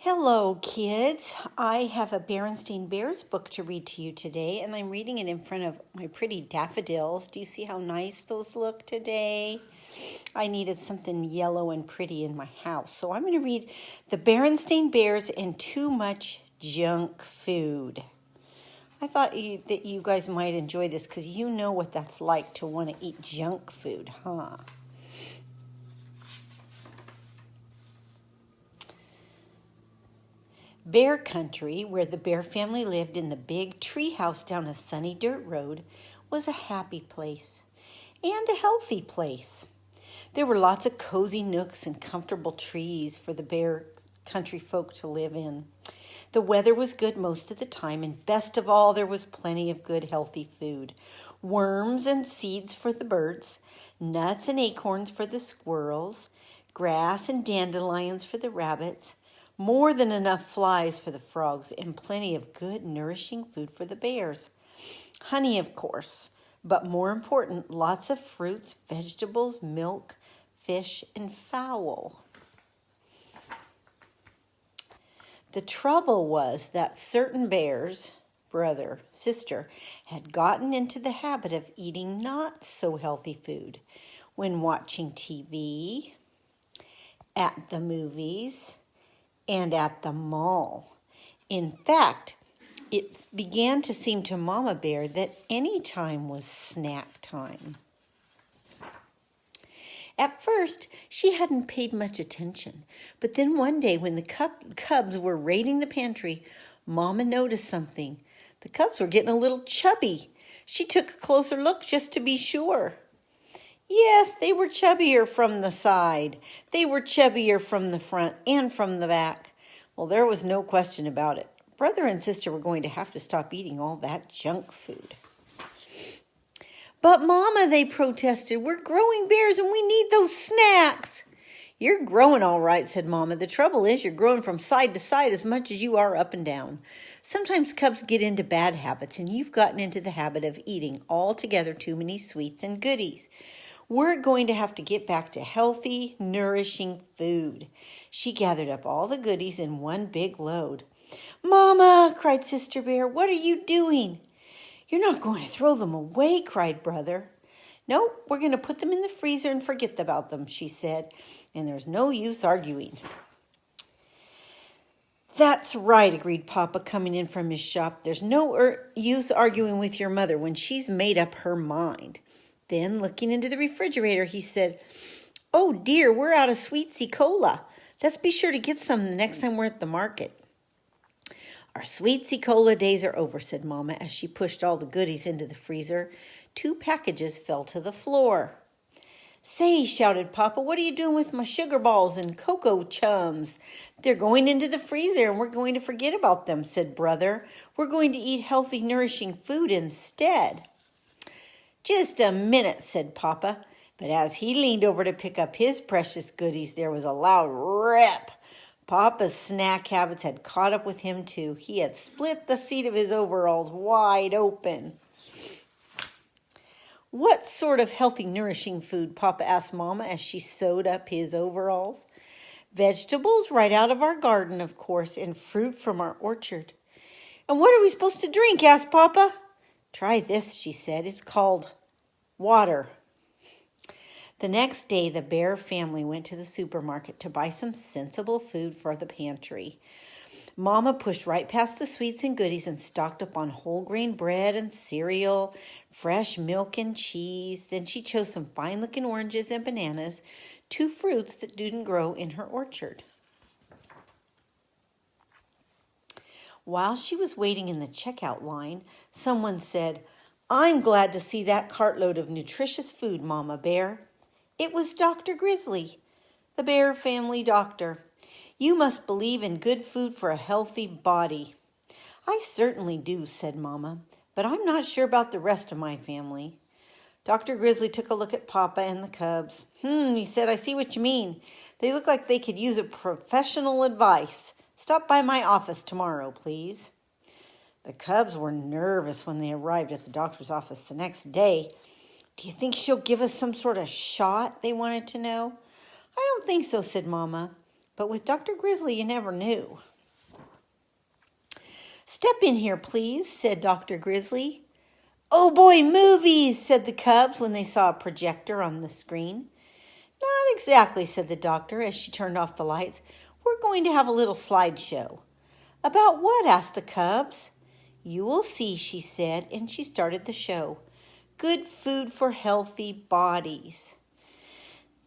Hello, kids. I have a Berenstain Bears book to read to you today, and I'm reading it in front of my pretty daffodils. Do you see how nice those look today? I needed something yellow and pretty in my house, so I'm going to read The Berenstain Bears and Too Much Junk Food. I thought that you guys might enjoy this because you know what that's like to want to eat junk food, huh? Bear Country, where the Bear family lived in the big tree house down a sunny dirt road, was a happy place and a healthy place. There were lots of cozy nooks and comfortable trees for the Bear Country folk to live in. The weather was good most of the time, and best of all, there was plenty of good, healthy food. Worms and seeds for the birds, nuts and acorns for the squirrels, grass and dandelions for the rabbits, more than enough flies for the frogs, and plenty of good, nourishing food for the bears. Honey, of course, but more important, lots of fruits, vegetables, milk, fish, and fowl. The trouble was that certain bears, brother, sister, had gotten into the habit of eating not so healthy food when watching TV, at the movies, and at the mall. In fact, it began to seem to Mama Bear that any time was snack time. At first, she hadn't paid much attention, but then one day when the cubs were raiding the pantry, Mama noticed something. The cubs were getting a little chubby. She took a closer look just to be sure. Yes, they were chubbier from the side. They were chubbier from the front and from the back. Well, there was no question about it. Brother and sister were going to have to stop eating all that junk food. But Mama, they protested, we're growing bears and we need those snacks. You're growing all right, said Mama. The trouble is you're growing from side to side as much as you are up and down. Sometimes cubs get into bad habits, and you've gotten into the habit of eating altogether too many sweets and goodies. We're going to have to get back to healthy, nourishing food. She gathered up all the goodies in one big load. Mama, cried Sister Bear, what are you doing? You're not going to throw them away, cried Brother. No, we're going to put them in the freezer and forget about them, she said, and there's no use arguing. That's right, agreed Papa, coming in from his shop. There's no use arguing with your mother when she's made up her mind. Then, looking into the refrigerator, he said, oh dear, we're out of Sweetsy Cola. Let's be sure to get some the next time we're at the market. Our Sweetsy Cola days are over, said Mama as she pushed all the goodies into the freezer. 2 packages fell to the floor. Say, shouted Papa, what are you doing with my sugar balls and cocoa chums? They're going into the freezer and we're going to forget about them, said Brother. We're going to eat healthy, nourishing food instead. Just a minute, said Papa, but as he leaned over to pick up his precious goodies, there was a loud rip. Papa's snack habits had caught up with him too. He had split the seat of his overalls wide open. What sort of healthy, nourishing food? Papa asked Mama as she sewed up his overalls. Vegetables right out of our garden, of course, and fruit from our orchard. And what are we supposed to drink? Asked Papa. Try this, she said. It's called water. The next day, the Bear family went to the supermarket to buy some sensible food for the pantry. Mama pushed right past the sweets and goodies and stocked up on whole grain bread and cereal, fresh milk and cheese. Then she chose some fine-looking oranges and bananas, 2 fruits that didn't grow in her orchard. While she was waiting in the checkout line, someone said, I'm glad to see that cartload of nutritious food, Mama Bear. It was Dr. Grizzly, the Bear family doctor. You must believe in good food for a healthy body. I certainly do, said Mama, but I'm not sure about the rest of my family. Dr. Grizzly took a look at Papa and the cubs. He said, I see what you mean. They look like they could use a professional advice. Stop by my office tomorrow, please. The cubs were nervous when they arrived at the doctor's office the next day. Do you think she'll give us some sort of shot? They wanted to know. I don't think so, said Mama. But with Dr. Grizzly, you never knew. "Step in here, please," said Dr. Grizzly. "Oh boy, movies," said the cubs when they saw a projector on the screen. "Not exactly," said the doctor as she turned off the lights. "We're going to have a little slideshow." "About what?" asked the cubs. "You will see," she said, and she started the show. "Good food for healthy bodies.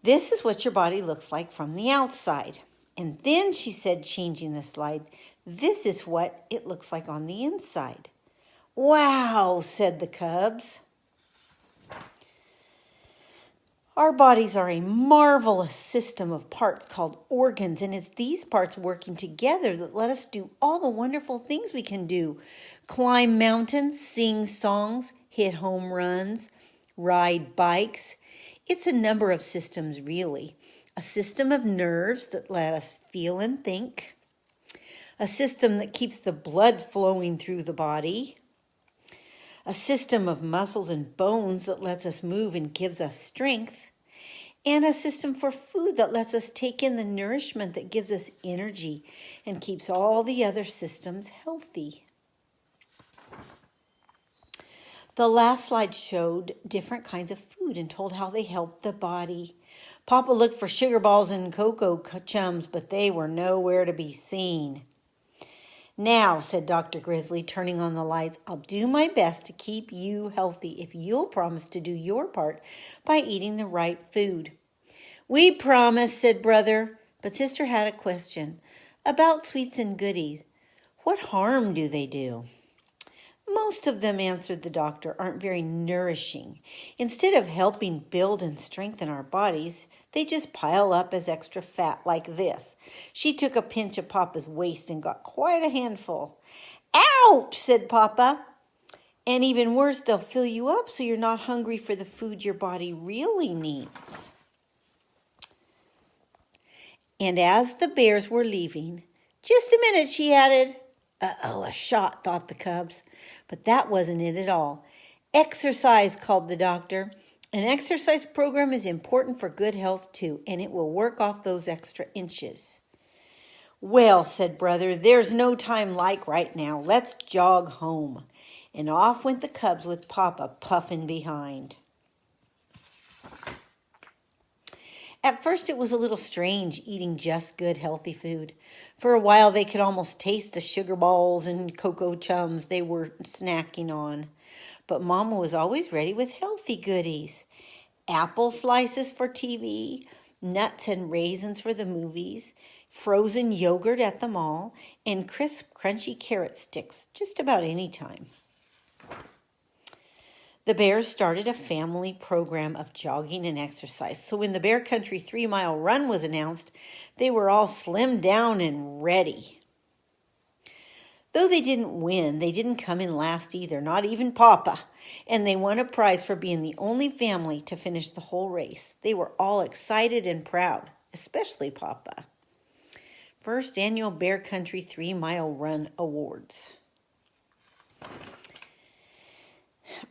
This is what your body looks like from the outside." And then she said, changing the slide, "This is what it looks like on the inside." "Wow," said the cubs. Our bodies are a marvelous system of parts called organs, and it's these parts working together that let us do all the wonderful things we can do. Climb mountains, sing songs, hit home runs, ride bikes. It's a number of systems, really. A system of nerves that let us feel and think. A system that keeps the blood flowing through the body. A system of muscles and bones that lets us move and gives us strength. And a system for food that lets us take in the nourishment that gives us energy and keeps all the other systems healthy. The last slide showed different kinds of food and told how they helped the body. Papa looked for sugar balls and cocoa chums, but they were nowhere to be seen. "Now," said Dr. Grizzly, turning on the lights, "I'll do my best to keep you healthy if you'll promise to do your part by eating the right food." "We promise," said Brother. But Sister had a question about sweets and goodies. "What harm do they do?" "Most of them," answered the doctor, "aren't very nourishing. Instead of helping build and strengthen our bodies, they just pile up as extra fat like this." She took a pinch of Papa's waist and got quite a handful. "Ouch," said Papa. "And even worse, they'll fill you up so you're not hungry for the food your body really needs." And as the bears were leaving, "Just a minute," she added. "Uh-oh, a shot," thought the cubs. But that wasn't it at all. "Exercise," called the doctor. "An exercise program is important for good health too, and it will work off those extra inches." "Well," said Brother, "there's no time like right now. Let's jog home." And off went the cubs with Papa puffing behind. At first it was a little strange eating just good, healthy food. For a while they could almost taste the sugar balls and cocoa chums they were snacking on. But Mama was always ready with healthy goodies. Apple slices for TV, nuts and raisins for the movies, frozen yogurt at the mall, and crisp, crunchy carrot sticks just about any time. The bears started a family program of jogging and exercise. So when the Bear Country 3-mile run was announced, they were all slimmed down and ready. Though they didn't win, they didn't come in last either, not even Papa. And they won a prize for being the only family to finish the whole race. They were all excited and proud, especially Papa. First Annual Bear Country 3-mile Run Awards.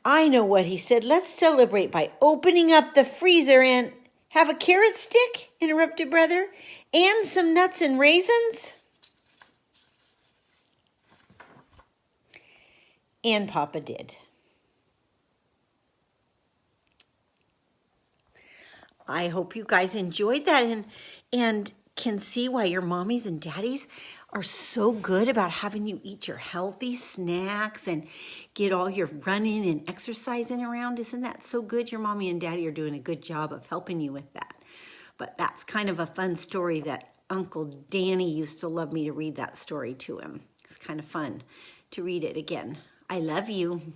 "I know what," he said. "Let's celebrate by opening up the freezer and—" "Have a carrot stick?" interrupted Brother. "And some nuts and raisins?" And Papa did. I hope you guys enjoyed that and can see why your mommies and daddies are so good about having you eat your healthy snacks and get all your running and exercising around. Isn't that so good? Your mommy and daddy are doing a good job of helping you with that. But that's kind of a fun story that Uncle Danny used to love me to read that story to him. It's kind of fun to read it again. I love you.